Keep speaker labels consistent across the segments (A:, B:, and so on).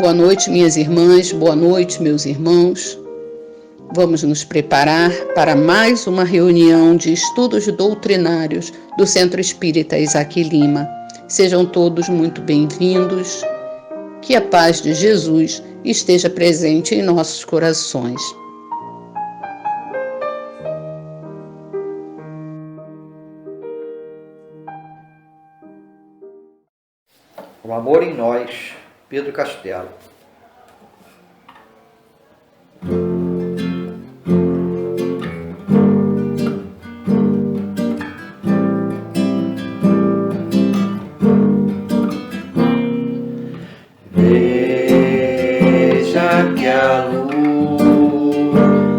A: Boa noite, minhas irmãs, boa noite, meus irmãos. Vamos nos preparar para mais uma reunião de estudos doutrinários do Centro Espírita Isaac Lima. Sejam todos muito bem-vindos. Que a paz de Jesus esteja presente em nossos corações.
B: O amor em nós, Pedro Castelo. Veja que a luz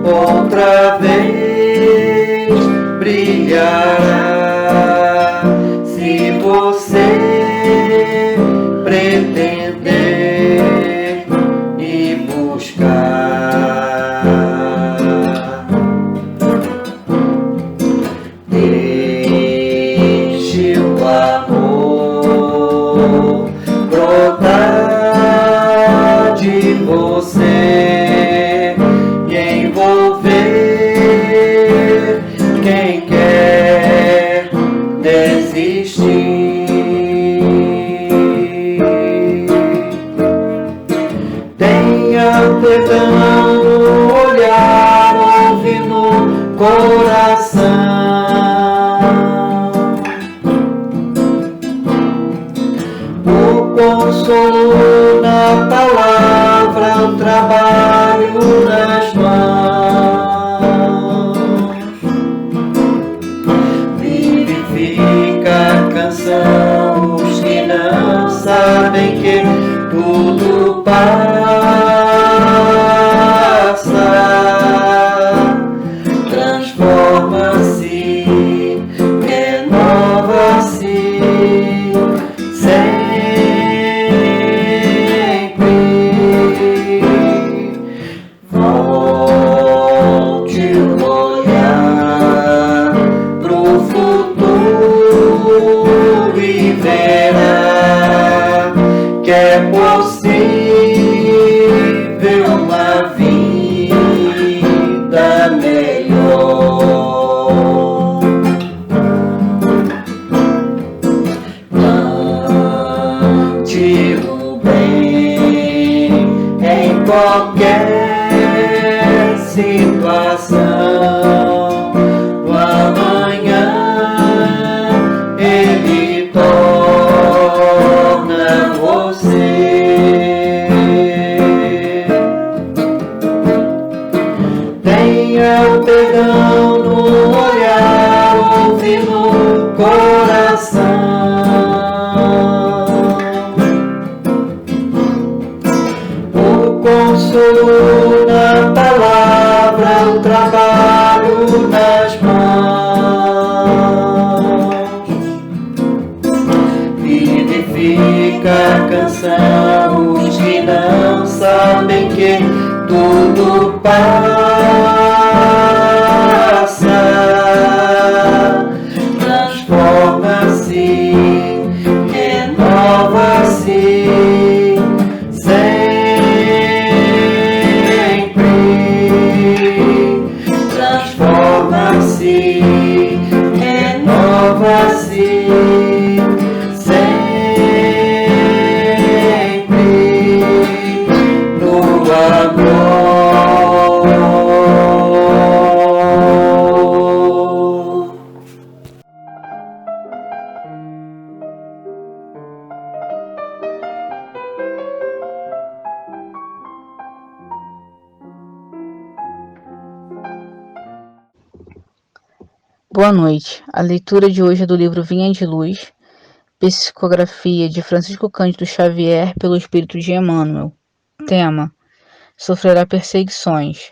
B: outra vez brilhará se você pretender e buscar. Deixe o amor brotar de você e envolver quem quer desistir. Perdão no olhar, ouve no coração. O consolo na palavra, o trabalho nas mãos. Vivifica a canção os que não sabem que tudo passa. Transforma-se, renova-se sempre. Volte o olhar pro futuro e verá que é possível uma vida melhor. Plante o bem em qualquer situação. No amanhã ele torna você. Tenha o perdão no olhar, ouve no coração. O consolo na palavra, o trabalho nas mãos. Vivifica a canção os que não sabem que tudo passa. Transforma-se, renova-se sempre. Transforma-se, renova-se sempre no amor.
C: Boa noite. A leitura de hoje é do livro Vinha de Luz, psicografia de Francisco Cândido Xavier pelo Espírito de Emmanuel. Tema: sofrerá perseguições.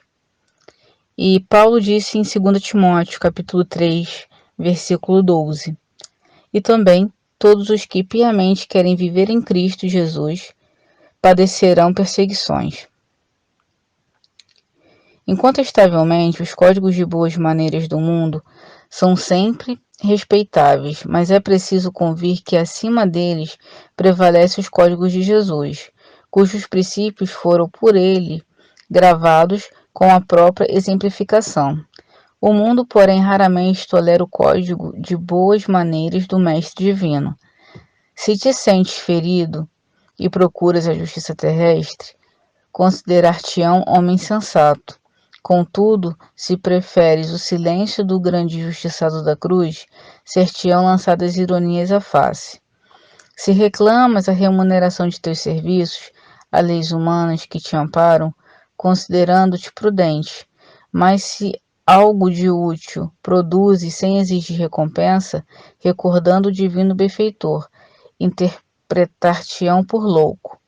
C: E Paulo disse em 2 Timóteo, capítulo 3, versículo 12. E também todos os que piamente querem viver em Cristo Jesus padecerão perseguições. Incontestavelmente, os códigos de boas maneiras do mundo são sempre respeitáveis, mas é preciso convir que acima deles prevalecem os códigos de Jesus, cujos princípios foram por ele gravados com a própria exemplificação. O mundo, porém, raramente tolera o código de boas maneiras do Mestre Divino. Se te sentes ferido e procuras a justiça terrestre, considerar-te-ão homem sensato. Contudo, se preferes o silêncio do grande justiçado da cruz, ser-te-ão lançadas ironias à face. Se reclamas a remuneração de teus serviços, a leis humanas que te amparam, considerando-te prudente, mas se algo de útil produzes sem exigir recompensa, recordando o divino benfeitor, interpretar-te-ão por louco.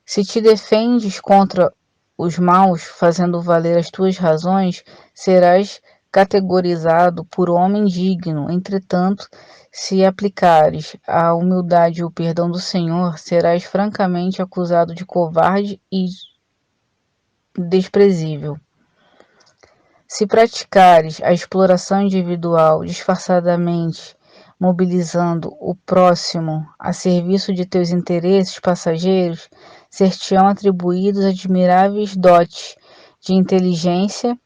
C: Se te defendes contra os maus, fazendo valer as tuas razões, serás categorizado por homem digno. Entretanto, se aplicares a humildade e o perdão do Senhor, serás francamente acusado de covarde e desprezível. Se praticares a exploração individual disfarçadamente, mobilizando o próximo a serviço de teus interesses passageiros, ser-te-ão atribuídos admiráveis dotes de inteligência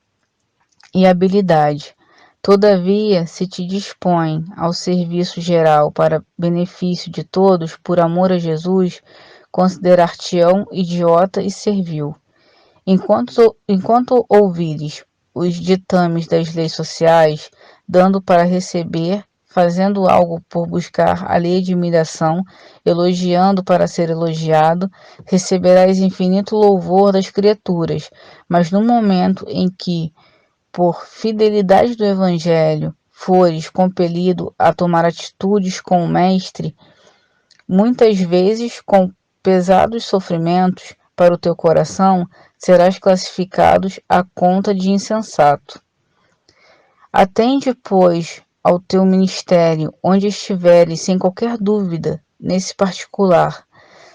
C: e habilidade. Todavia, se te dispõe ao serviço geral para benefício de todos, por amor a Jesus, considerar-te-ão idiota e servil. Enquanto ouvires os ditames das leis sociais, dando para receber, fazendo algo por buscar alheia admiração, elogiando para ser elogiado, receberás infinito louvor das criaturas, mas no momento em que, por fidelidade do Evangelho, fores compelido a tomar atitudes com o Mestre, muitas vezes com pesados sofrimentos para o teu coração, serás classificado à conta de insensato. Atende, pois, ao teu ministério, onde estiveres, sem qualquer dúvida, nesse particular,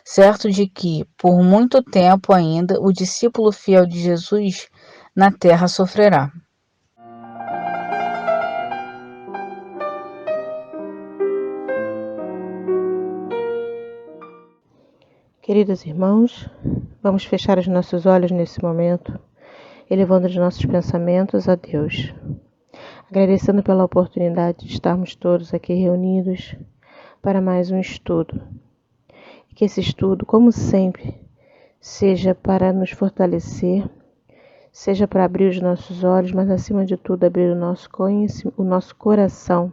C: certo de que, por muito tempo ainda, o discípulo fiel de Jesus na terra sofrerá.
D: Queridos irmãos, vamos fechar os nossos olhos nesse momento, elevando os nossos pensamentos a Deus, agradecendo pela oportunidade de estarmos todos aqui reunidos para mais um estudo. E que esse estudo, como sempre, seja para nos fortalecer, seja para abrir os nossos olhos, mas acima de tudo abrir o nosso coração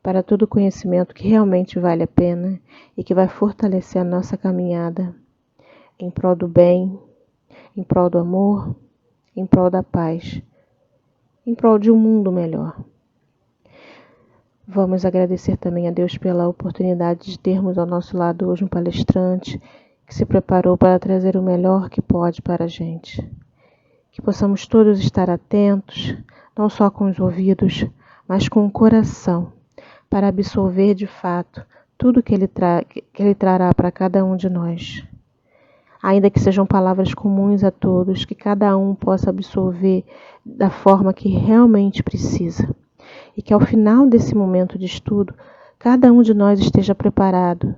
D: para todo conhecimento que realmente vale a pena e que vai fortalecer a nossa caminhada em prol do bem, em prol do amor, em prol da paz, em prol de um mundo melhor. Vamos agradecer também a Deus pela oportunidade de termos ao nosso lado hoje um palestrante que se preparou para trazer o melhor que pode para a gente. Que possamos todos estar atentos, não só com os ouvidos, mas com o coração, para absorver de fato tudo que ele trará para cada um de nós. Ainda que sejam palavras comuns a todos, que cada um possa absorver da forma que realmente precisa. E que ao final desse momento de estudo, cada um de nós esteja preparado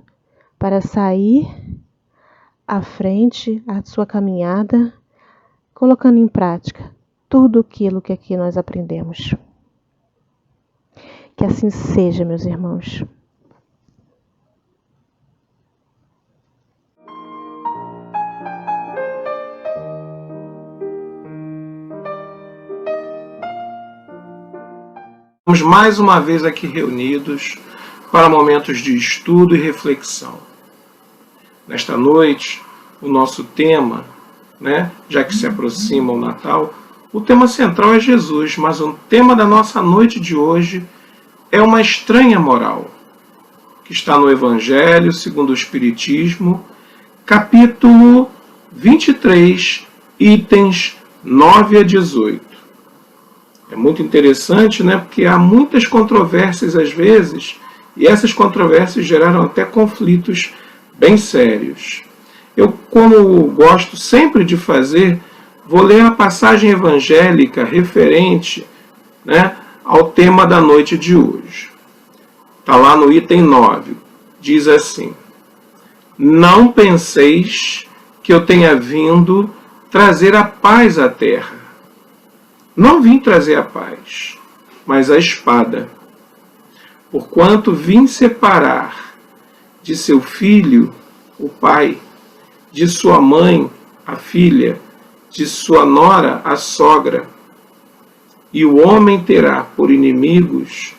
D: para sair à frente, à sua caminhada, colocando em prática tudo aquilo que aqui nós aprendemos. Que assim seja, meus irmãos.
E: Estamos mais uma vez aqui reunidos para momentos de estudo e reflexão. Nesta noite, o nosso tema, já que se aproxima o Natal, o tema central é Jesus, mas o tema da nossa noite de hoje é uma estranha moral, que está no Evangelho segundo o Espiritismo, capítulo 23, itens 9 a 18. É muito interessante, porque há muitas controvérsias às vezes, e essas controvérsias geraram até conflitos bem sérios. Eu, como gosto sempre de fazer, vou ler a passagem evangélica referente ao tema da noite de hoje. Está lá no item 9. Diz assim: Não penseis que eu tenha vindo trazer a paz à terra. Não vim trazer a paz, mas a espada. Porquanto vim separar de seu filho, o pai, de sua mãe, a filha, de sua nora, a sogra. E o homem terá por inimigos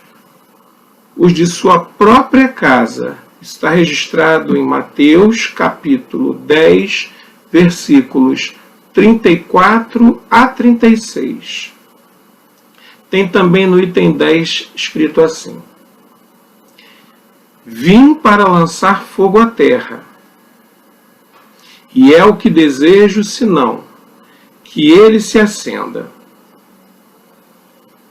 E: os de sua própria casa. Está registrado em Mateus, capítulo 10, versículos 34 a 36. Tem também no item 10 escrito assim: vim para lançar fogo à terra, e é o que desejo, senão que ele se acenda,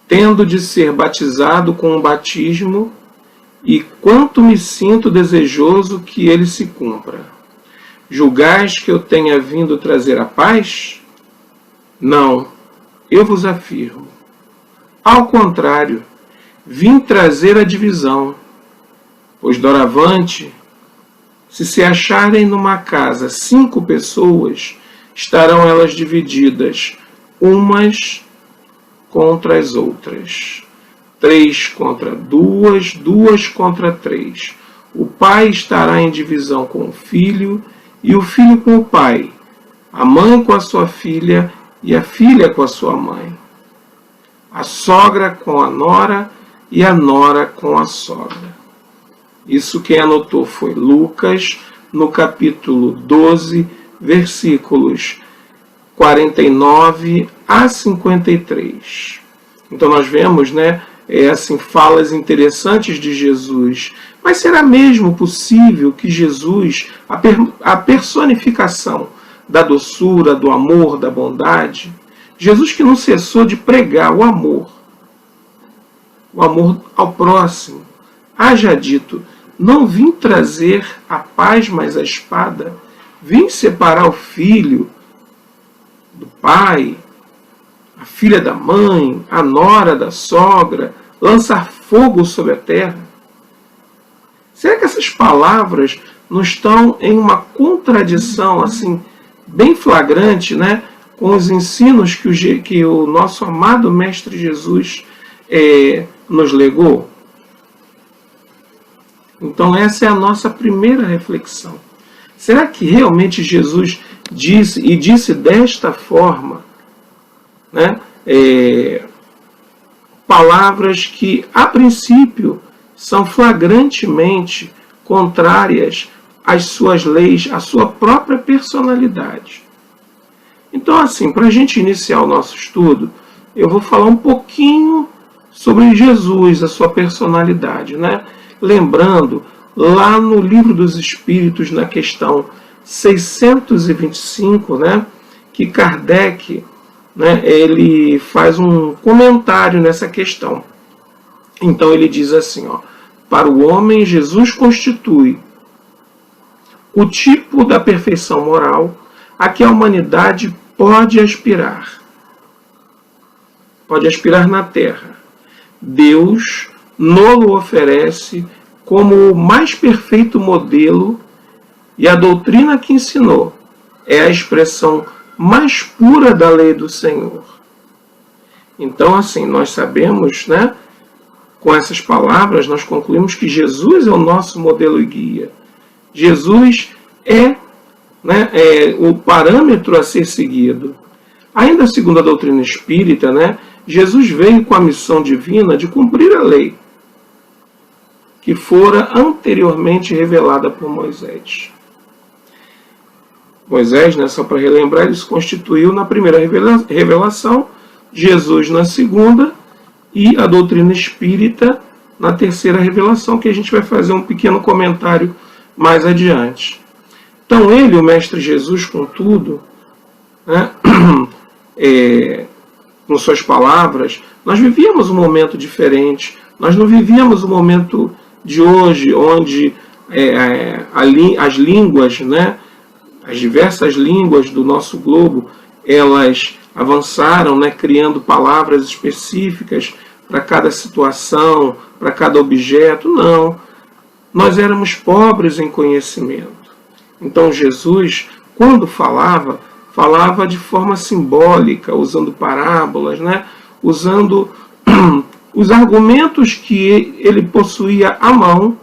E: tendo de ser batizado com um batismo, e quanto me sinto desejoso que ele se cumpra. Julgais que eu tenha vindo trazer a paz? Não, eu vos afirmo. Ao contrário, vim trazer a divisão, pois doravante, se acharem numa casa 5 pessoas, estarão elas divididas, umas contra as outras. 3 contra 2, 2 contra 3. O pai estará em divisão com o filho, e o filho com o pai, a mãe com a sua filha, e a filha com a sua mãe, a sogra com a nora, e a nora com a sogra. Isso quem anotou foi Lucas, no capítulo 12, versículos 49 a 53. Então nós vemos, assim, falas interessantes de Jesus. Mas será mesmo possível que Jesus, a personificação da doçura, do amor, da bondade, Jesus que não cessou de pregar o amor ao próximo, haja dito: não vim trazer a paz, mas a espada, vim separar o filho do pai, a filha da mãe, a nora da sogra, lançar fogo sobre a terra. Será que essas palavras não estão em uma contradição assim bem flagrante, com os ensinos que o nosso amado Mestre Jesus nos legou? Então essa é a nossa primeira reflexão. Será que realmente Jesus disse desta forma, palavras que a princípio são flagrantemente contrárias às suas leis, à sua própria personalidade? Então, assim, para a gente iniciar o nosso estudo, eu vou falar um pouquinho sobre Jesus, a sua personalidade, Lembrando, lá no Livro dos Espíritos, na questão 625, que Kardec, ele faz um comentário nessa questão. Então ele diz assim, para o homem, Jesus constitui o tipo da perfeição moral a que a humanidade pode aspirar. Pode aspirar na Terra. Deus nos oferece como o mais perfeito modelo, e a doutrina que ensinou é a expressão mais pura da lei do Senhor. Então, assim, nós sabemos, com essas palavras, nós concluímos que Jesus é o nosso modelo e guia. Jesus é o parâmetro a ser seguido. Ainda segundo a doutrina espírita, Jesus veio com a missão divina de cumprir a lei que fora anteriormente revelada por Moisés. Moisés, só para relembrar, ele se constituiu na primeira revelação, Jesus na segunda e a doutrina espírita na terceira revelação, que a gente vai fazer um pequeno comentário mais adiante. Então ele, o Mestre Jesus, contudo, com suas palavras, nós vivíamos um momento diferente, nós não vivíamos o momento de hoje, onde as línguas, as diversas línguas do nosso globo, elas avançaram, criando palavras específicas para cada situação, para cada objeto. Não. Nós éramos pobres em conhecimento. Então Jesus, quando falava de forma simbólica, usando parábolas, né? Usando os argumentos que ele possuía à mão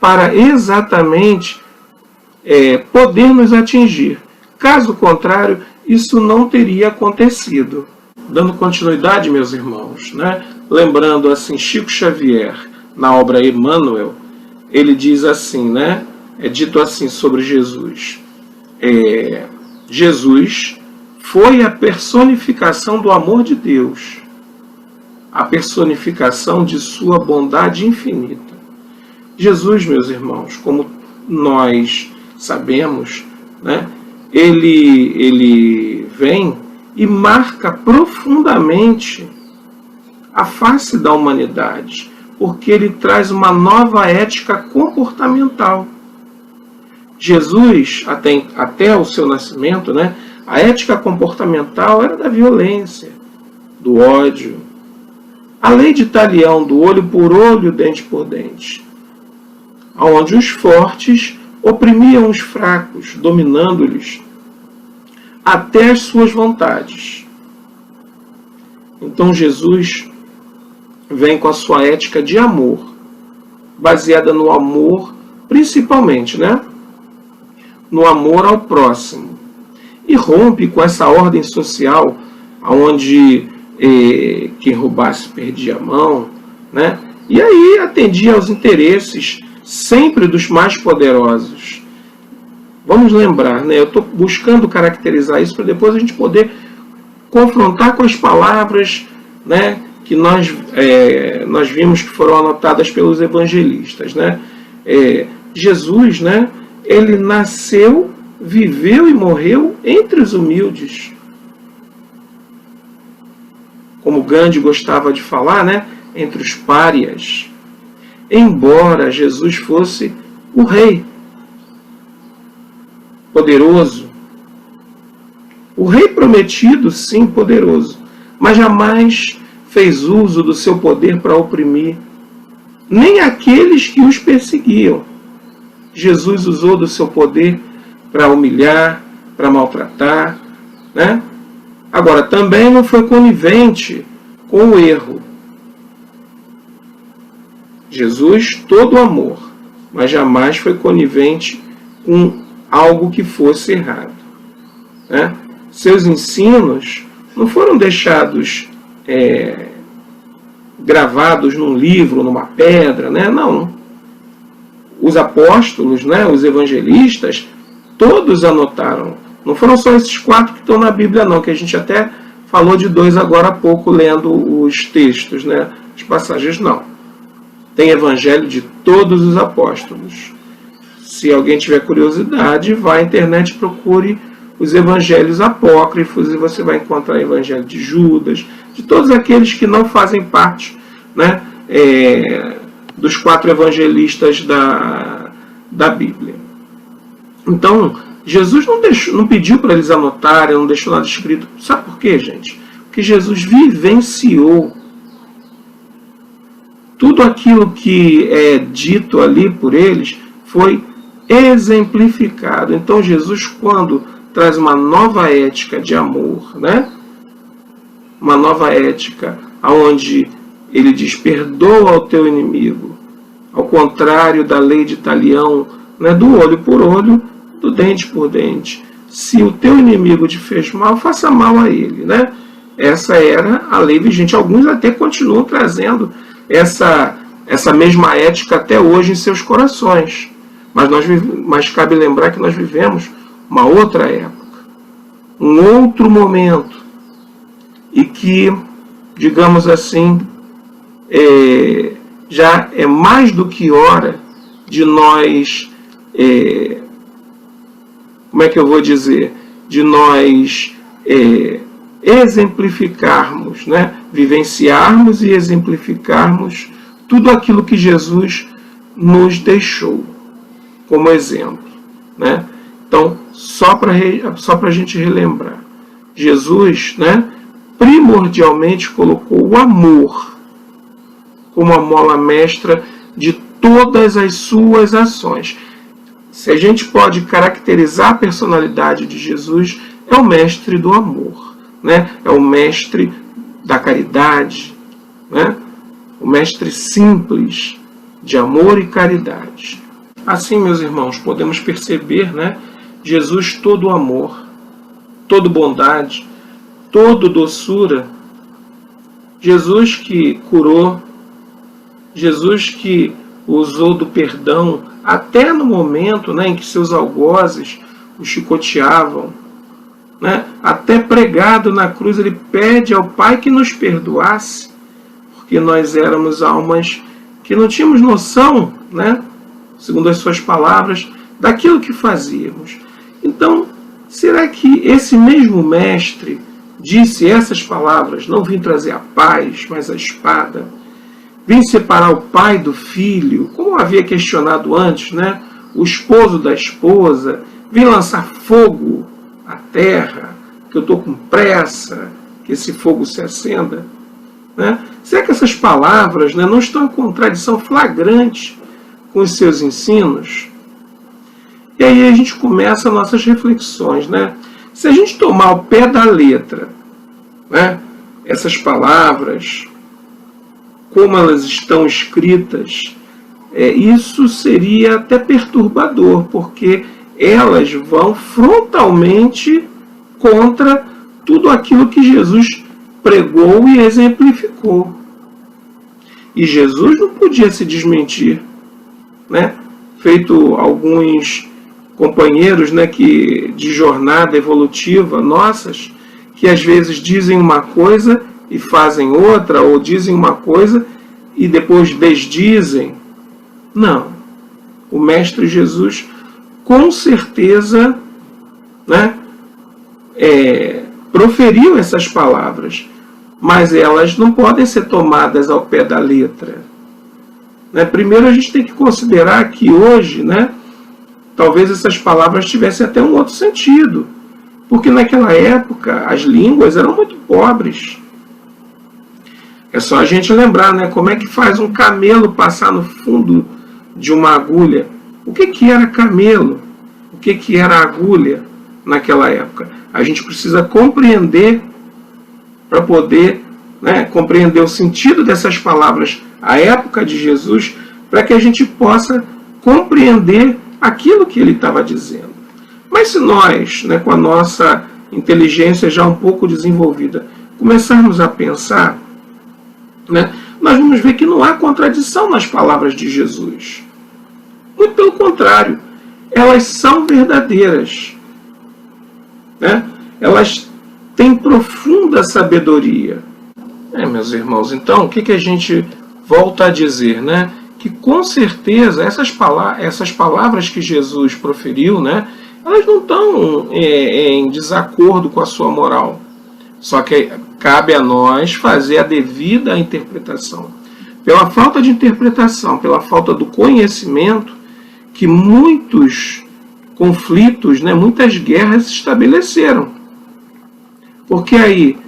E: para exatamente poder nos atingir. Caso contrário, isso não teria acontecido. Dando continuidade, meus irmãos, né? Lembrando assim, Chico Xavier, na obra Emmanuel, ele diz assim, né? É dito assim sobre Jesus. Jesus foi a personificação do amor de Deus, a personificação de sua bondade infinita. Jesus, meus irmãos, como nós sabemos, né? Ele vem e marca profundamente a face da humanidade, porque ele traz uma nova ética comportamental. Jesus, até o seu nascimento, né, a ética comportamental era da violência, do ódio. A lei de Talião, do olho por olho, dente por dente, onde os fortes oprimiam os fracos, dominando-lhes até as suas vontades. Então Jesus vem com a sua ética de amor, baseada no amor, principalmente, né? No amor ao próximo. E rompe com essa ordem social, onde quem roubasse perdia a mão, né? E aí atendia aos interesses sempre dos mais poderosos. Vamos lembrar, né? Eu estou buscando caracterizar isso para depois a gente poder confrontar com as palavras, né, que nós vimos que foram anotadas pelos evangelistas, né? Jesus, né, ele nasceu, viveu e morreu entre os humildes. Como Gandhi gostava de falar, né, entre os párias. Embora Jesus fosse o rei poderoso, o rei prometido, sim, poderoso, mas jamais fez uso do seu poder para oprimir nem aqueles que os perseguiam. Jesus usou do seu poder para humilhar, para maltratar, né? Agora, também não foi conivente com o erro. Jesus, todo amor, mas jamais foi conivente com algo que fosse errado, né? Seus ensinos não foram deixados gravados num livro, numa pedra, né? Não. Os apóstolos, né, os evangelistas, todos anotaram. Não foram só esses 4 que estão na Bíblia, não, que a gente até falou de 2 agora há pouco, lendo os textos, né, as passagens, não. Tem evangelho de todos os apóstolos. Se alguém tiver curiosidade, vá à internet e procure os evangelhos apócrifos e você vai encontrar o evangelho de Judas, de todos aqueles que não fazem parte, né, dos 4 evangelistas da Bíblia. Então, Jesus não pediu para eles anotarem, não deixou nada escrito. Sabe por quê, gente? Porque Jesus vivenciou tudo aquilo que é dito ali por eles, foi exemplificado. Então, Jesus, quando traz uma nova ética de amor, né? Uma nova ética onde ele diz, perdoa ao teu inimigo, ao contrário da lei de Talião, né, do olho por olho, do dente por dente. Se o teu inimigo te fez mal, faça mal a ele, né? Essa era a lei vigente. Alguns até continuam trazendo essa mesma ética até hoje em seus corações. Mas cabe lembrar que nós vivemos uma outra época, um outro momento, e que, digamos assim, já é mais do que hora de nós, como é que eu vou dizer, de nós exemplificarmos, né? Vivenciarmos e exemplificarmos tudo aquilo que Jesus nos deixou como exemplo, né? Então, só para a gente relembrar, Jesus, né, primordialmente colocou o amor como a mola mestra de todas as suas ações. se a gente pode caracterizar a personalidade de Jesus, é o mestre do amor, né? É o mestre da caridade, né? O mestre simples de amor e caridade. Assim, meus irmãos, podemos perceber, né? Jesus todo amor, todo bondade, todo doçura. Jesus que curou, Jesus que usou do perdão até no momento, né, em que seus algozes o chicoteavam, né? Até pregado na cruz ele pede ao Pai que nos perdoasse, porque nós éramos almas que não tínhamos noção, né, segundo as suas palavras, daquilo que fazíamos. Então, será que esse mesmo mestre disse essas palavras: não vim trazer a paz, mas a espada? Vim separar o pai do filho, como havia questionado antes, né? O esposo da esposa. Vim lançar fogo à terra, que eu estou com pressa, que esse fogo se acenda. Né? Será que essas palavras, né, não estão em contradição flagrante com os seus ensinos? E aí a gente começa nossas reflexões. Né? Se a gente tomar ao pé da letra, né, essas palavras, como elas estão escritas, isso seria até perturbador, porque elas vão frontalmente contra tudo aquilo que Jesus pregou e exemplificou. E Jesus não podia se desmentir, né? Feito alguns companheiros, né, de jornada evolutiva nossas, que às vezes dizem uma coisa e fazem outra, ou dizem uma coisa e depois desdizem. Não. O Mestre Jesus, com certeza, né, proferiu essas palavras, mas elas não podem ser tomadas ao pé da letra. Né? Primeiro a gente tem que considerar que hoje, né, talvez essas palavras tivessem até um outro sentido, porque naquela época as línguas eram muito pobres. É só a gente lembrar, né, como é que faz um camelo passar no fundo de uma agulha. O que era camelo? O que era agulha naquela época? A gente precisa compreender para poder, né, compreender o sentido dessas palavras à época de Jesus, para que a gente possa compreender aquilo que ele estava dizendo. Mas se nós, né, com a nossa inteligência já um pouco desenvolvida, começarmos a pensar, né, nós vamos ver que não há contradição nas palavras de Jesus. Muito pelo contrário, elas são verdadeiras. Né? Elas têm profunda sabedoria. Meus irmãos, então, o que a gente volta a dizer? Né? Que com certeza essas palavras que Jesus proferiu, né, elas não estão em desacordo com a sua moral. Só que cabe a nós fazer a devida interpretação. Pela falta de interpretação, pela falta do conhecimento, que muitos conflitos, né, muitas guerras se estabeleceram. Porque aí,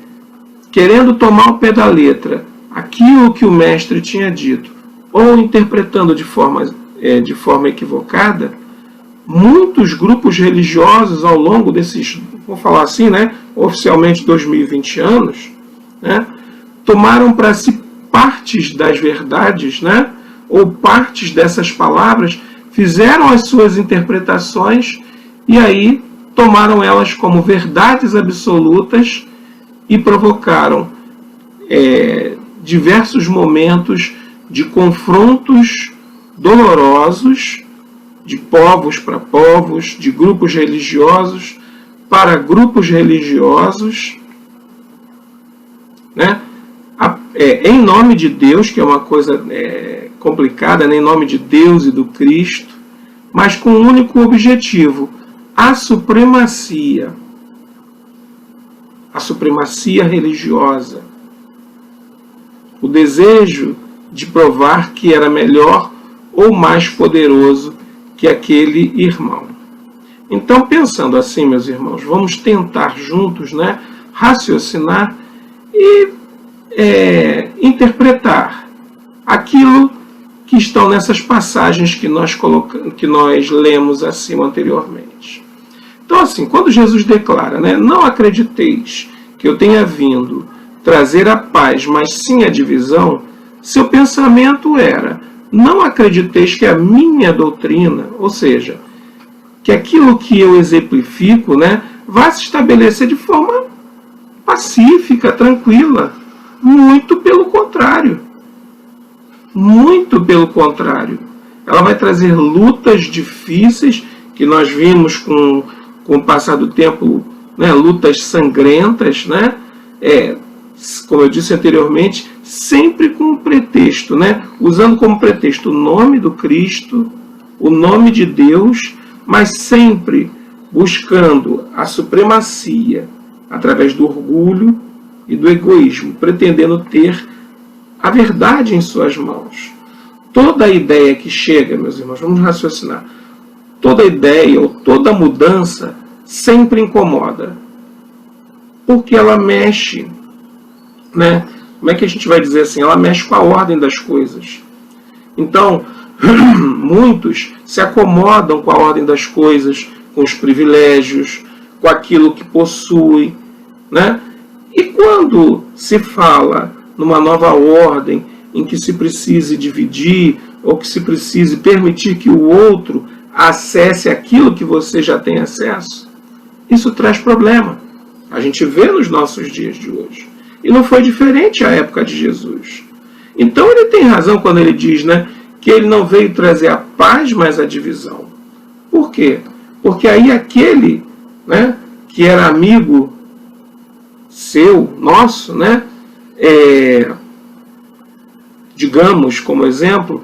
E: querendo tomar ao pé da letra aquilo que o mestre tinha dito, ou interpretando de forma equivocada, muitos grupos religiosos ao longo desses, vou falar assim, né, oficialmente 2020 anos, né, tomaram para si partes das verdades, né, ou partes dessas palavras, fizeram as suas interpretações e aí tomaram elas como verdades absolutas e provocaram diversos momentos de confrontos dolorosos, de povos para povos, de grupos religiosos para grupos religiosos, né? Em nome de Deus, que é uma coisa complicada, né? Em nome de Deus e do Cristo, mas com um único objetivo: a supremacia religiosa, o desejo de provar que era melhor ou mais poderoso que aquele irmão. Então, pensando assim, meus irmãos, vamos tentar juntos, né, raciocinar e interpretar aquilo que estão nessas passagens que nós lemos acima anteriormente. Então, assim, quando Jesus declara, né, não acrediteis que eu tenha vindo trazer a paz, mas sim a divisão, seu pensamento era, não acrediteis que a minha doutrina, ou seja, que aquilo que eu exemplifico, né, vai se estabelecer de forma pacífica, tranquila. Muito pelo contrário. Muito pelo contrário. Ela vai trazer lutas difíceis, que nós vimos com o passar do tempo, né, lutas sangrentas, né, como eu disse anteriormente, sempre com um pretexto, né, usando como pretexto o nome do Cristo, o nome de Deus, mas sempre buscando a supremacia através do orgulho e do egoísmo, pretendendo ter a verdade em suas mãos. Toda ideia que chega, meus irmãos, vamos raciocinar, toda ideia ou toda mudança sempre incomoda, porque ela mexe, né? Como é que a gente vai dizer assim? Ela mexe com a ordem das coisas. Então, muitos se acomodam com a ordem das coisas, com os privilégios, com aquilo que possui, né? E quando se fala numa nova ordem em que se precise dividir ou que se precise permitir que o outro acesse aquilo que você já tem acesso, isso traz problema. A gente vê nos nossos dias de hoje. E não foi diferente à época de Jesus. Então ele tem razão quando ele diz, né, que ele não veio trazer a paz, mas a divisão. Por quê? Porque aí aquele, né, que era amigo seu, nosso, né, digamos como exemplo,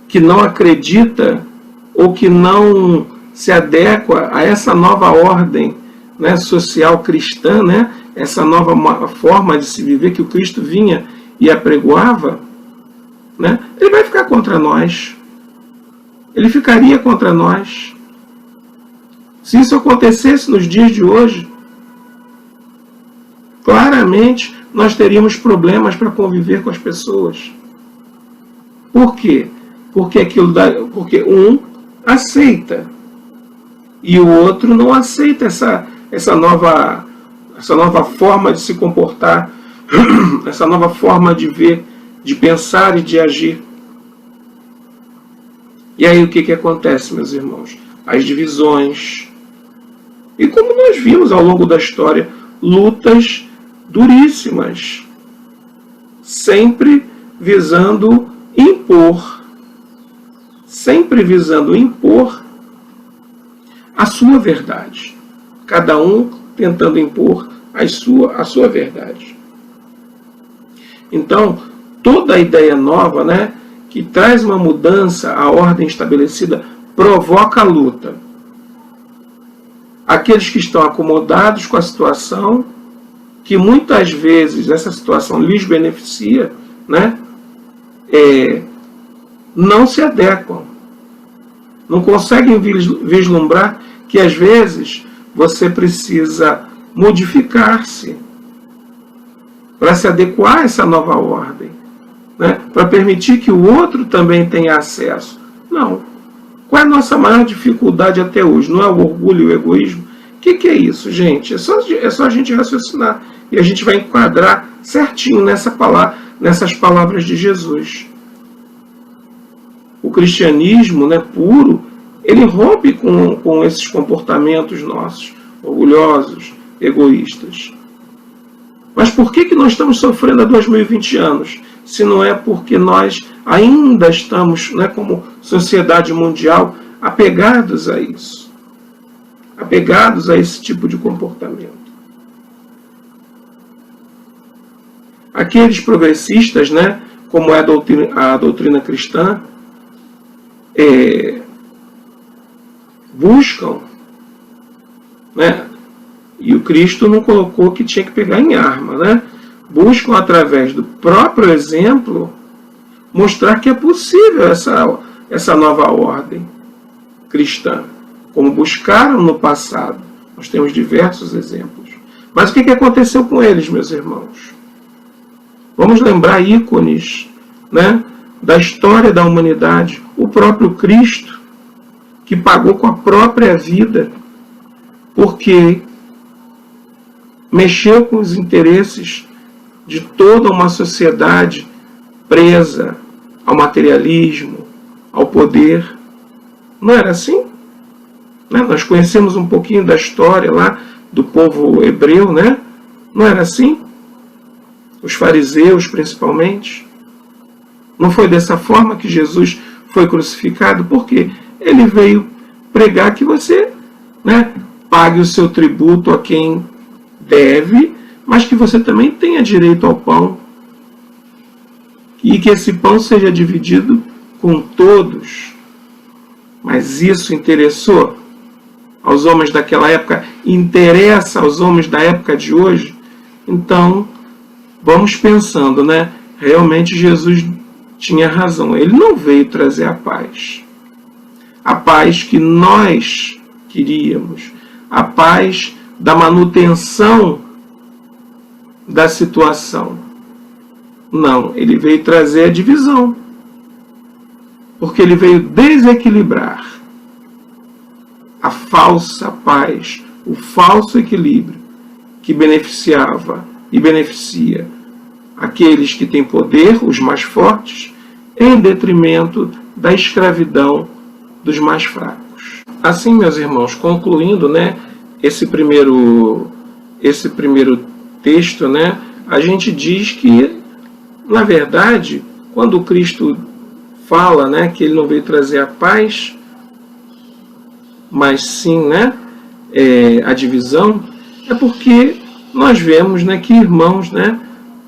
E: que não acredita ou que não se adequa a essa nova ordem, né, social cristã, né, essa nova forma de se viver que o Cristo vinha e apregoava, né, ele vai ficar contra nós. Ele ficaria contra nós. Se isso acontecesse nos dias de hoje, claramente nós teríamos problemas para conviver com as pessoas. Por quê? Porque um aceita e o outro não aceita essa nova forma de se comportar, essa nova forma de ver, de pensar e de agir. E aí o que acontece, meus irmãos? As divisões. E como nós vimos ao longo da história, lutas duríssimas, sempre visando impor a sua verdade. Cada um tentando impor a sua verdade. Então, toda a ideia nova, né, que traz uma mudança à ordem estabelecida, provoca luta. Aqueles que estão acomodados com a situação, que muitas vezes essa situação lhes beneficia, né, não se adequam. Não conseguem vislumbrar que às vezes você precisa modificar-se para se adequar a essa nova ordem, né? Para permitir que o outro também tenha acesso. Não. Qual é a nossa maior dificuldade até hoje? Não é o orgulho e o egoísmo? O que é isso, gente? É só a gente raciocinar e a gente vai enquadrar certinho nessas palavras de Jesus. O cristianismo, né, puro, ele rompe com esses comportamentos nossos, orgulhosos, egoístas. Mas por que nós estamos sofrendo há 2020 anos? Se não é porque nós ainda estamos, né, como sociedade mundial, apegados a isso. Apegados a esse tipo de comportamento. Aqueles progressistas, né, como é a doutrina cristã, buscam, né, e o Cristo não colocou que tinha que pegar em arma, né? Buscam, através do próprio exemplo, mostrar que é possível essa nova ordem cristã, como buscaram no passado. Nós temos diversos exemplos. Mas o que aconteceu com eles, meus irmãos? Vamos lembrar ícones, né, da história da humanidade, o próprio Cristo, que pagou com a própria vida, porque mexeu com os interesses de toda uma sociedade presa ao materialismo, ao poder. Não era assim? Nós conhecemos um pouquinho da história lá do povo hebreu, né? Não era assim? Os fariseus, principalmente. Não foi dessa forma que Jesus foi crucificado? Porque ele veio pregar que você, pague o seu tributo a quem deve, mas que você também tenha direito ao pão. E que esse pão seja dividido com todos. Mas isso interessou aos homens daquela época? Interessa aos homens da época de hoje? Então, vamos pensando, Realmente Jesus tinha razão. Ele não veio trazer a paz. A paz que nós queríamos. A paz da manutenção da situação. Não, ele veio trazer a divisão. Porque ele veio desequilibrar a falsa paz, o falso equilíbrio que beneficiava e beneficia aqueles que têm poder, os mais fortes, em detrimento da escravidão dos mais fracos. Assim, meus irmãos, concluindo, esse primeiro texto, a gente diz que, na verdade, quando Cristo fala, que ele não veio trazer a paz, mas sim, a divisão, é porque nós vemos, que irmãos,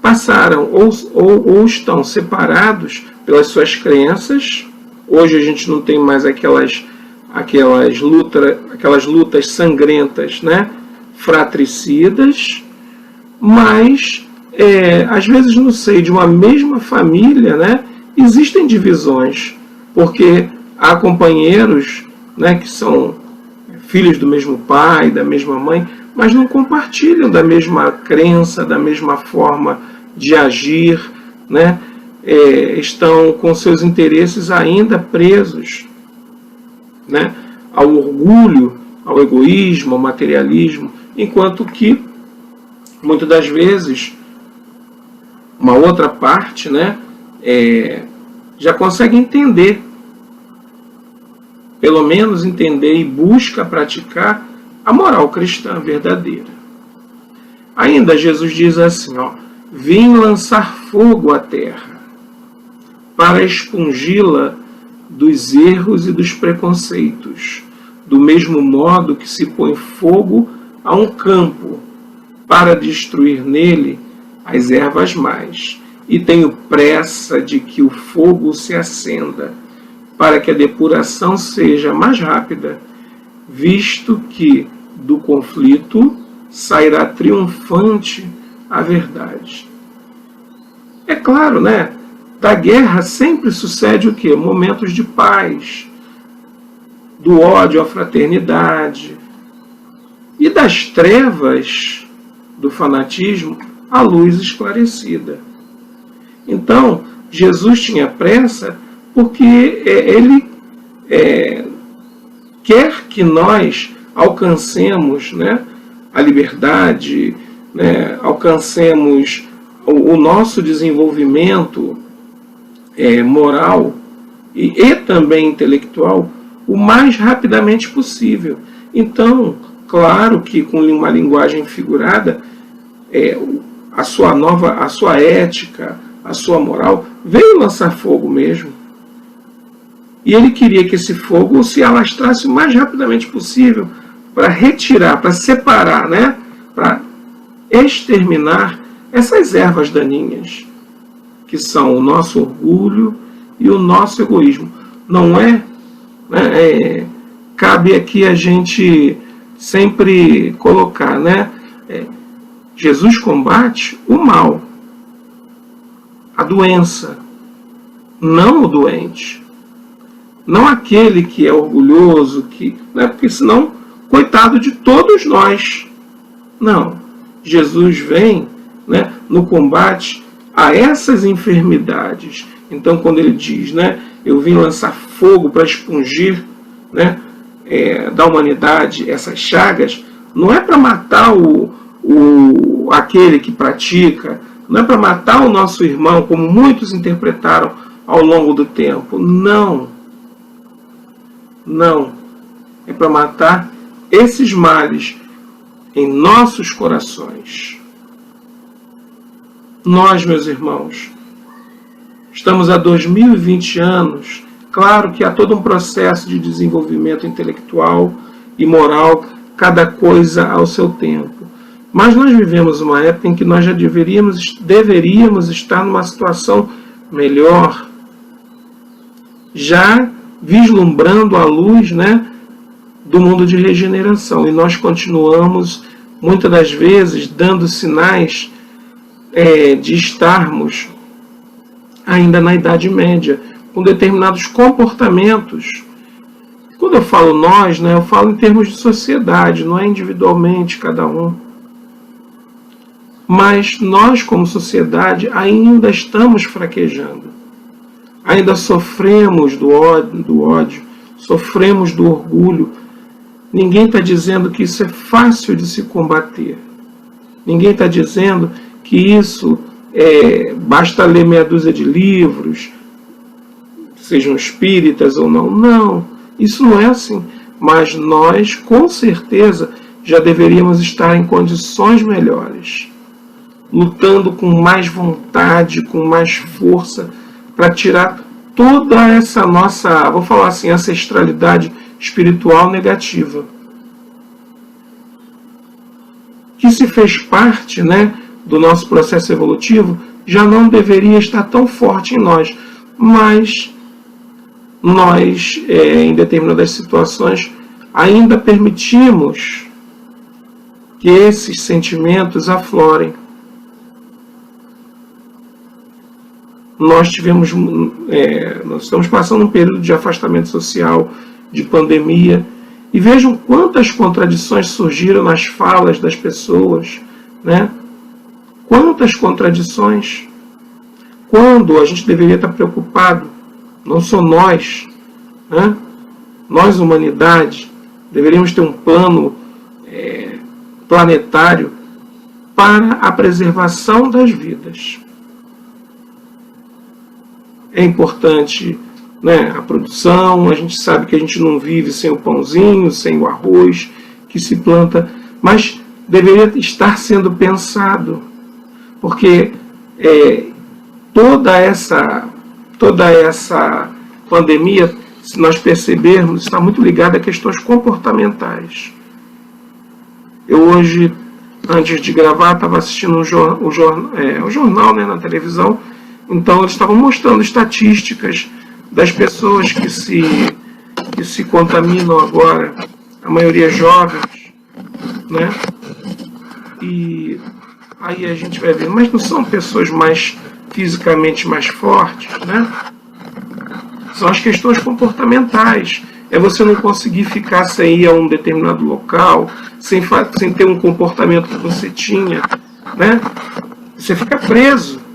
E: passaram ou estão separados pelas suas crenças. Hoje a gente não tem mais aquelas lutas sangrentas, fratricidas, mas às vezes no seio de uma mesma família, existem divisões, porque há companheiros, que são filhos do mesmo pai, da mesma mãe, mas não compartilham da mesma crença, da mesma forma de agir, estão com seus interesses ainda presos, ao orgulho, ao egoísmo, ao materialismo, enquanto que, muitas das vezes, uma outra parte, já consegue entender, pelo menos entender e busca praticar a moral cristã verdadeira. Ainda Jesus diz assim, vim lançar fogo à terra, para expungi-la dos erros e dos preconceitos, do mesmo modo que se põe fogo a um campo, para destruir nele as ervas mais, e tenho pressa de que o fogo se acenda, para que a depuração seja mais rápida, visto que do conflito sairá triunfante a verdade. É claro, da guerra sempre sucede o quê? Momentos de paz, do ódio à fraternidade, e das trevas do fanatismo a luz esclarecida. Então, Jesus tinha pressa porque ele quer que nós alcancemos a liberdade, alcancemos o nosso desenvolvimento moral e também intelectual o mais rapidamente possível. Então, claro que com uma linguagem figurada, a sua ética, a sua moral veio lançar fogo mesmo. E ele queria que esse fogo se alastrasse o mais rapidamente possível para retirar, para separar, para exterminar essas ervas daninhas, que são o nosso orgulho e o nosso egoísmo. Não é? Cabe aqui a gente sempre colocar, Jesus combate o mal, a doença, não o doente. Não aquele que é orgulhoso, porque senão, coitado de todos nós. Não. Jesus vem no combate a essas enfermidades Então, quando ele diz, né, eu vim lançar fogo para expungir, né, da humanidade essas chagas, não é para matar aquele que pratica, não é para matar o nosso irmão, como muitos interpretaram ao longo do tempo. Não. Não. É para matar esses males em nossos corações. Nós, meus irmãos, estamos há 2020 anos. Claro que há todo um processo de desenvolvimento intelectual e moral, cada coisa ao seu tempo. Mas nós vivemos uma época em que nós já deveríamos estar numa situação melhor, já vislumbrando a luz, né, do mundo de regeneração. E nós continuamos, muitas das vezes, dando sinais de estarmos ainda na Idade Média, com determinados comportamentos. Quando eu falo nós, né, eu falo em termos de sociedade, não é individualmente cada um. Mas nós, como sociedade, ainda estamos fraquejando. Ainda sofremos do ódio, sofremos do orgulho. Ninguém está dizendo que isso é fácil de se combater. Ninguém está dizendo que isso basta ler meia dúzia de livros, sejam espíritas ou não. Não, isso não é assim. Mas nós, com certeza, já deveríamos estar em condições melhores, lutando com mais vontade, com mais força, para tirar toda essa nossa, vou falar assim, ancestralidade espiritual negativa, que se fez parte, né, do nosso processo evolutivo, já não deveria estar tão forte em nós. Mas nós, em determinadas situações, ainda permitimos que esses sentimentos aflorem. Nós estamos passando um período de afastamento social, de pandemia, e vejam quantas contradições surgiram nas falas das pessoas, né? Quantas contradições, quando a gente deveria estar preocupado, não só nós, né? Nós, humanidade, deveríamos ter um plano planetário para a preservação das vidas. É importante, né, a produção, a gente sabe que a gente não vive sem o pãozinho, sem o arroz que se planta, mas deveria estar sendo pensado, porque toda essa pandemia, se nós percebermos, está muito ligada a questões comportamentais. Eu hoje, antes de gravar, estava assistindo o jornal, né, na televisão. Então eles estavam mostrando estatísticas das pessoas que se contaminam agora, a maioria jovens, né? E aí a gente vai ver, mas não são pessoas mais fisicamente mais fortes, né? São as questões comportamentais. É você não conseguir ficar sem ir a um determinado local, sem ter um comportamento que você tinha, né? Você fica preso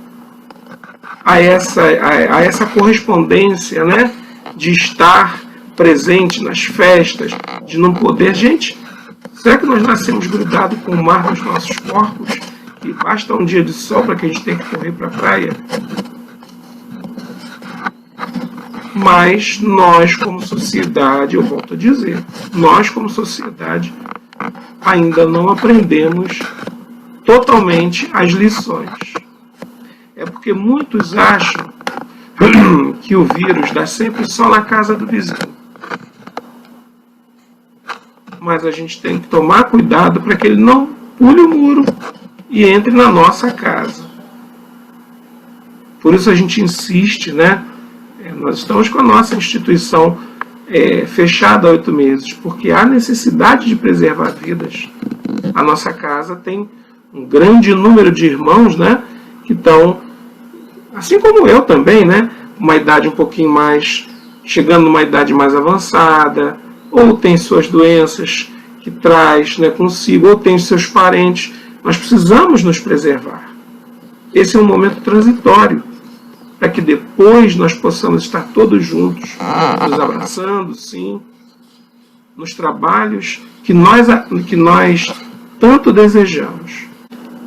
E: a essa correspondência, né, de estar presente nas festas, de não poder. Gente, será que nós nascemos grudados com o mar nos nossos corpos? E basta um dia de sol para que a gente tenha que correr para a praia? Mas nós, como sociedade, eu volto a dizer, nós, como sociedade, ainda não aprendemos totalmente as lições. É porque muitos acham que o vírus dá sempre só na casa do vizinho. Mas a gente tem que tomar cuidado para que ele não pule o muro e entre na nossa casa. Por isso a gente insiste, né? Nós estamos com a nossa instituição fechada há 8 meses, porque há necessidade de preservar vidas. A nossa casa tem um grande número de irmãos, né, que estão, assim como eu também, né, uma idade um pouquinho mais, chegando numa idade mais avançada, ou tem suas doenças que traz, né, consigo, ou tem seus parentes. Nós precisamos nos preservar. Esse é um momento transitório. para que depois nós possamos estar todos juntos, nos abraçando, sim, nos trabalhos que nós tanto desejamos.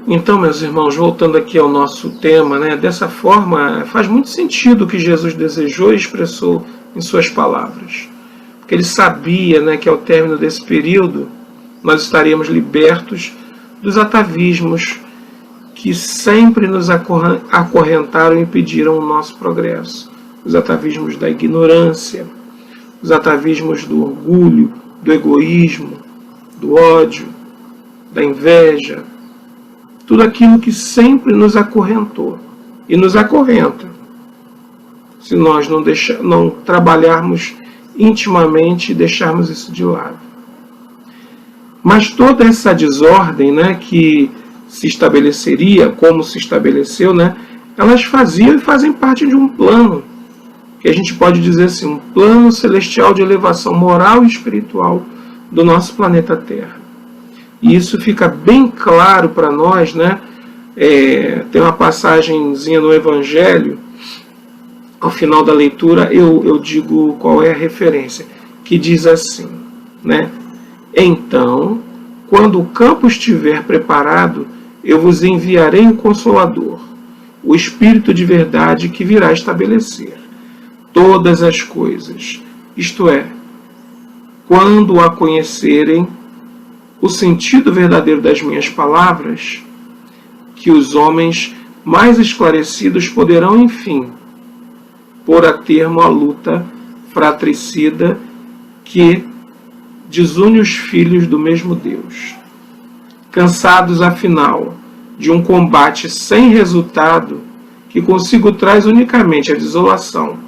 E: Então, meus irmãos, voltando aqui ao nosso tema, né, dessa forma faz muito sentido o que Jesus desejou e expressou em suas palavras. Porque ele sabia, né, que ao término desse período nós estaríamos libertos dos atavismos que sempre nos acorrentaram e impediram o nosso progresso. Os atavismos da ignorância, os atavismos do orgulho, do egoísmo, do ódio, da inveja, tudo aquilo que sempre nos acorrentou e nos acorrenta, se nós não trabalharmos intimamente e deixarmos isso de lado. Mas toda essa desordem, né, que se estabeleceria, como se estabeleceu, né, elas faziam e fazem parte de um plano, que a gente pode dizer assim, um plano celestial de elevação moral e espiritual do nosso planeta Terra. E isso fica bem claro para nós, né? Tem uma passagenzinha no Evangelho, ao final da leitura eu digo qual é a referência, que diz assim, né? Então, quando o campo estiver preparado, eu vos enviarei um Consolador, o Espírito de verdade que virá estabelecer todas as coisas, isto é, quando a conhecerem o sentido verdadeiro das minhas palavras, que os homens mais esclarecidos poderão, enfim, pôr a termo a luta fratricida que desune os filhos do mesmo Deus. Cansados, afinal, de um combate sem resultado, que consigo traz unicamente a desolação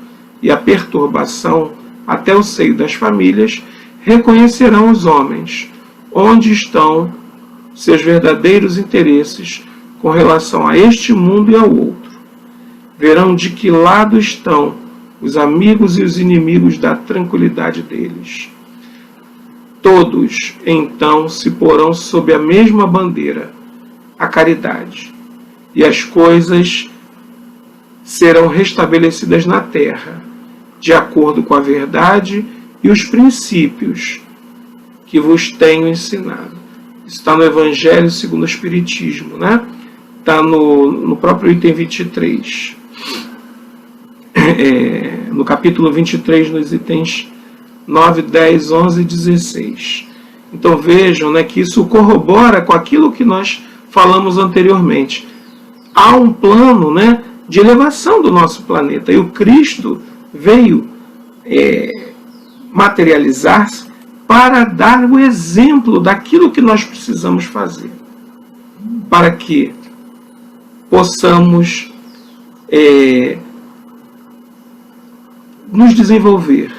E: e a perturbação até o seio das famílias, reconhecerão os homens onde estão seus verdadeiros interesses com relação a este mundo e ao outro. Verão de que lado estão os amigos e os inimigos da tranquilidade deles. Todos, então, se porão sob a mesma bandeira, a caridade, e as coisas serão restabelecidas na terra, de acordo com a verdade e os princípios que vos tenho ensinado. Isso está no Evangelho segundo o Espiritismo, né? Está no próprio item 23. No capítulo 23, nos itens 9, 10, 11 e 16. Então vejam, né, que isso corrobora com aquilo que nós falamos anteriormente. Há um plano, né, de elevação do nosso planeta. E o Cristo veio materializar-se para dar o exemplo daquilo que nós precisamos fazer, para que possamos nos desenvolver,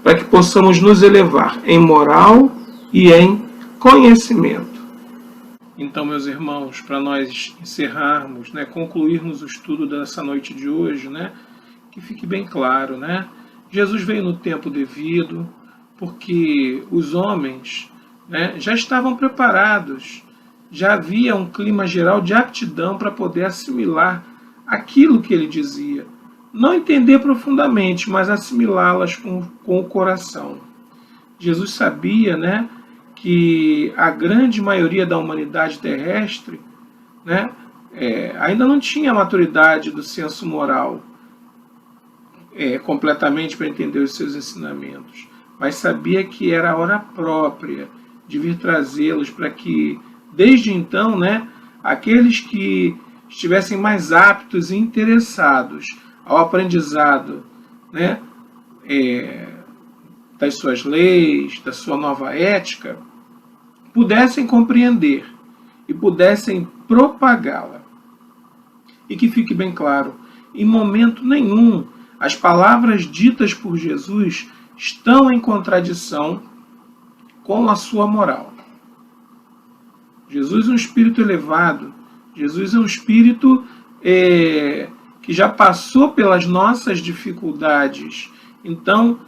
E: para que possamos nos elevar em moral e em conhecimento. Então, meus irmãos, para nós encerrarmos, né, concluirmos o estudo dessa noite de hoje, né, que fique bem claro, né, Jesus veio no tempo devido, porque os homens, né, já estavam preparados, já havia um clima geral de aptidão para poder assimilar aquilo que ele dizia. Não entender profundamente, mas assimilá-las com o coração. Jesus sabia, né, que a grande maioria da humanidade terrestre, né, ainda não tinha a maturidade do senso moral completamente para entender os seus ensinamentos, mas sabia que era a hora própria de vir trazê-los para que, desde então, né, aqueles que estivessem mais aptos e interessados ao aprendizado, né, das suas leis, da sua nova ética, pudessem compreender e pudessem propagá-la. E que fique bem claro, em momento nenhum as palavras ditas por Jesus estão em contradição com a sua moral. Jesus é um espírito elevado, Jesus é um espírito que já passou pelas nossas dificuldades. Então,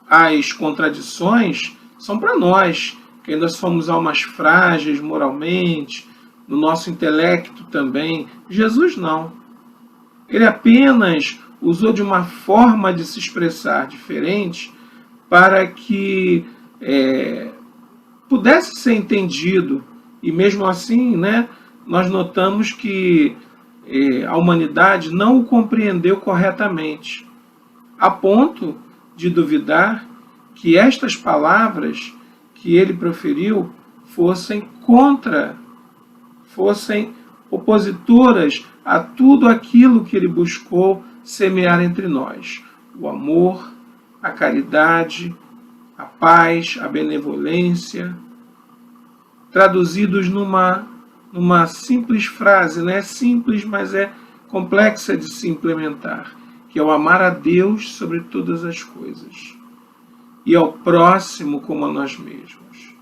E: as contradições são para nós, que ainda somos almas frágeis moralmente, no nosso intelecto também. Jesus não. Ele apenas usou de uma forma de se expressar diferente para que pudesse ser entendido. E mesmo assim, né, nós notamos que a humanidade não o compreendeu corretamente, a ponto de duvidar que estas palavras que ele proferiu fossem opositoras a tudo aquilo que ele buscou semear entre nós: o amor, a caridade, a paz, a benevolência, traduzidos numa simples frase, né? Simples, mas é complexa de se implementar, que é o amar a Deus sobre todas as coisas e ao próximo como a nós mesmos.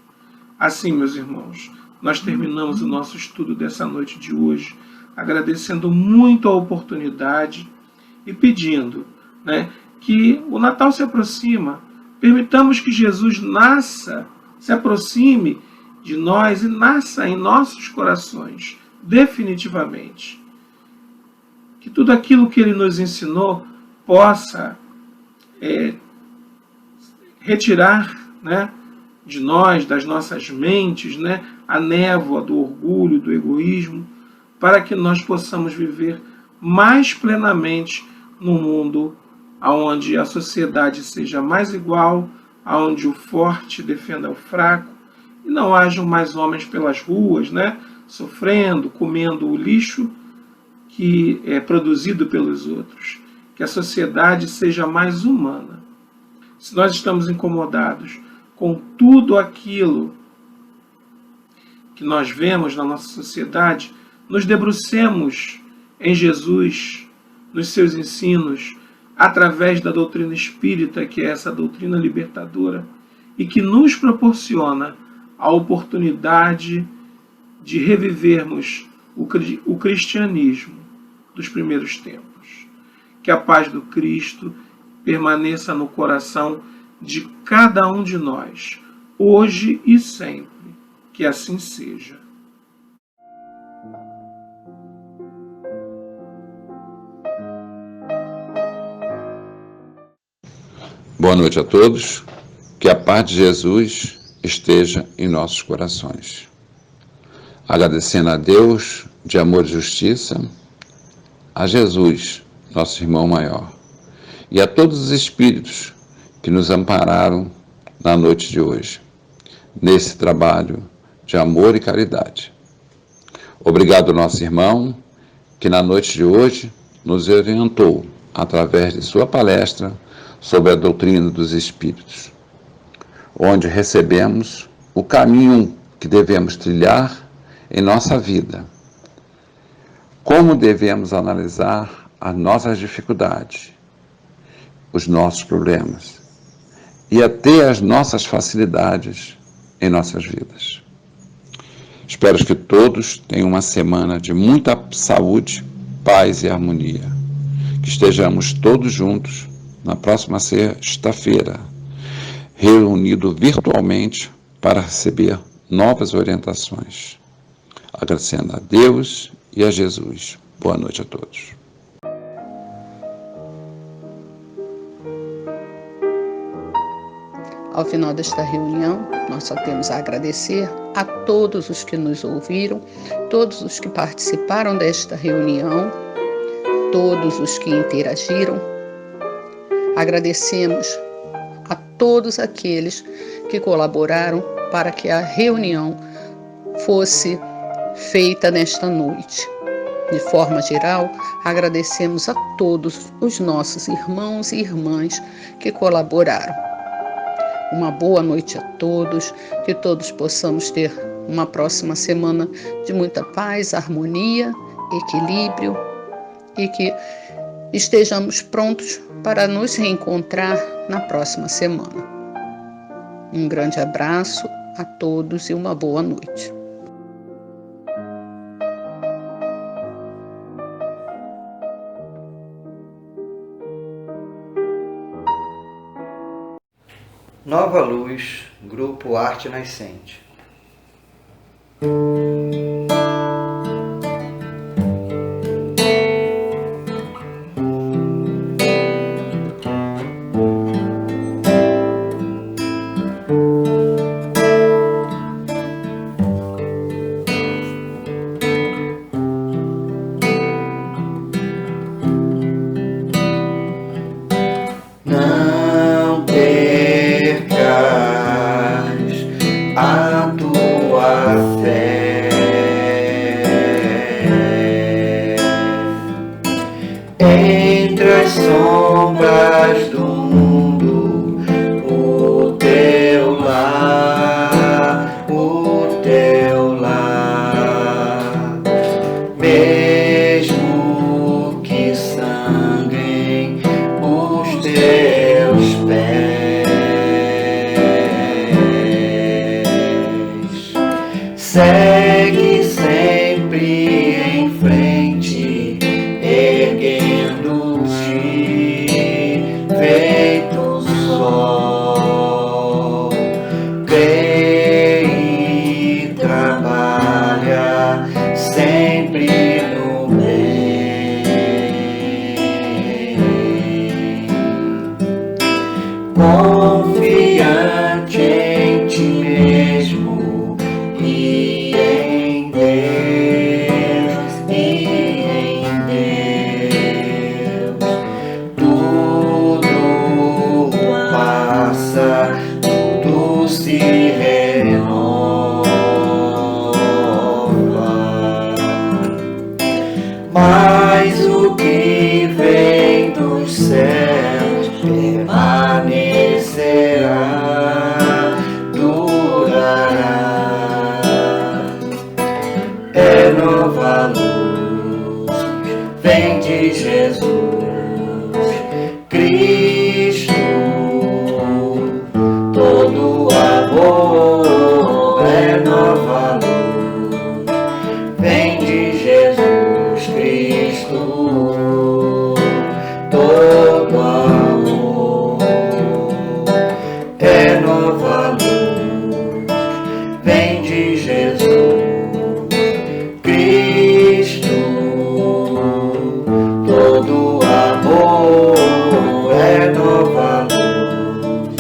E: Assim, meus irmãos, nós terminamos o nosso estudo dessa noite de hoje, agradecendo muito a oportunidade e pedindo, né, que o Natal se aproxima. Permitamos que Jesus nasça, se aproxime de nós e nasça em nossos corações, definitivamente. Que tudo aquilo que ele nos ensinou possa retirar, né, de nós, das nossas mentes, né, a névoa do orgulho, do egoísmo, para que nós possamos viver mais plenamente num mundo onde a sociedade seja mais igual, onde o forte defenda o fraco, e não hajam mais homens pelas ruas, né, sofrendo, comendo o lixo que é produzido pelos outros. Que a sociedade seja mais humana. Se nós estamos incomodados com tudo aquilo que nós vemos na nossa sociedade, nos debrucemos em Jesus, nos seus ensinos, através da doutrina espírita, que é essa doutrina libertadora, e que nos proporciona a oportunidade de revivermos o cristianismo dos primeiros tempos. Que a paz do Cristo permaneça no coração de cada um de nós, hoje e sempre. Que assim seja.
F: Boa noite a todos. Que a paz de Jesus esteja em nossos corações. Agradecendo a Deus de amor e justiça, a Jesus, nosso irmão maior, e a todos os espíritos que nos ampararam na noite de hoje, nesse trabalho de amor e caridade. Obrigado, nosso irmão, que na noite de hoje nos orientou através de sua palestra sobre a doutrina dos espíritos, onde recebemos o caminho que devemos trilhar em nossa vida, como devemos analisar as nossas dificuldades, os nossos problemas e até as nossas facilidades em nossas vidas. Espero que todos tenham uma semana de muita saúde, paz e harmonia. Que estejamos todos juntos na próxima sexta-feira, reunidos virtualmente para receber novas orientações. Agradecendo a Deus e a Jesus. Boa noite a todos.
A: Ao final desta reunião, nós só temos a agradecer a todos os que nos ouviram, todos os que participaram desta reunião, todos os que interagiram. Agradecemos a todos aqueles que colaboraram para que a reunião fosse feita nesta noite. De forma geral, agradecemos a todos os nossos irmãos e irmãs que colaboraram. Uma boa noite a todos, que todos possamos ter uma próxima semana de muita paz, harmonia, equilíbrio e que estejamos prontos para nos reencontrar na próxima semana. Um grande abraço a todos e uma boa noite.
B: Nova Luz, Grupo Arte Nascente. confiante em ti mesmo e em Deus, tudo passa, tudo se renova, mas o que vem dos céus permanecerá, durará. É nova luz, vem de Jesus Cristo, todo amor. É nova luz, vem de Jesus Cristo, todo amor. É nova luz, vem de Jesus Cristo, todo amor. É nova luz,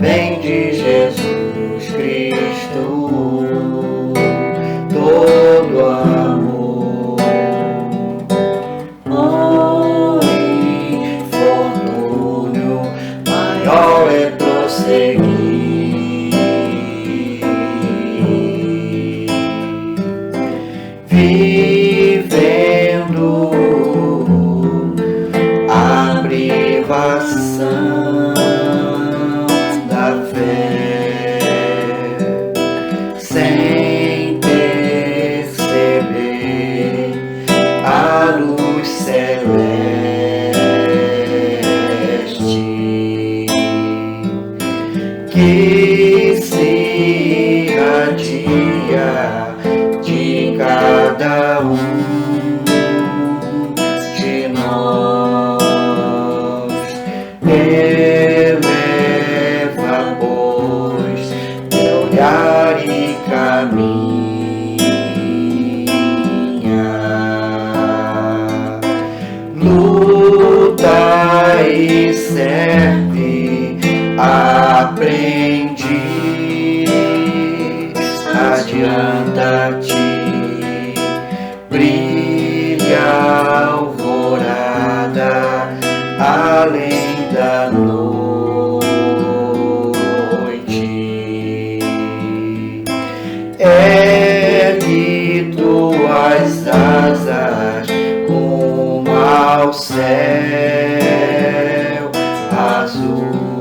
B: vem de Jesus Cristo, todo amor. O infortúnio maior é prosseguir, vivendo a privação da fé, sem perceber a luz celeste que se irradia de cada de nós. Eleva, pois, teu olhar e caminha, luta e serve, aprende, adianta-te, brilha a alvorada além da noite. Ergue tuas asas rumo ao céu azul.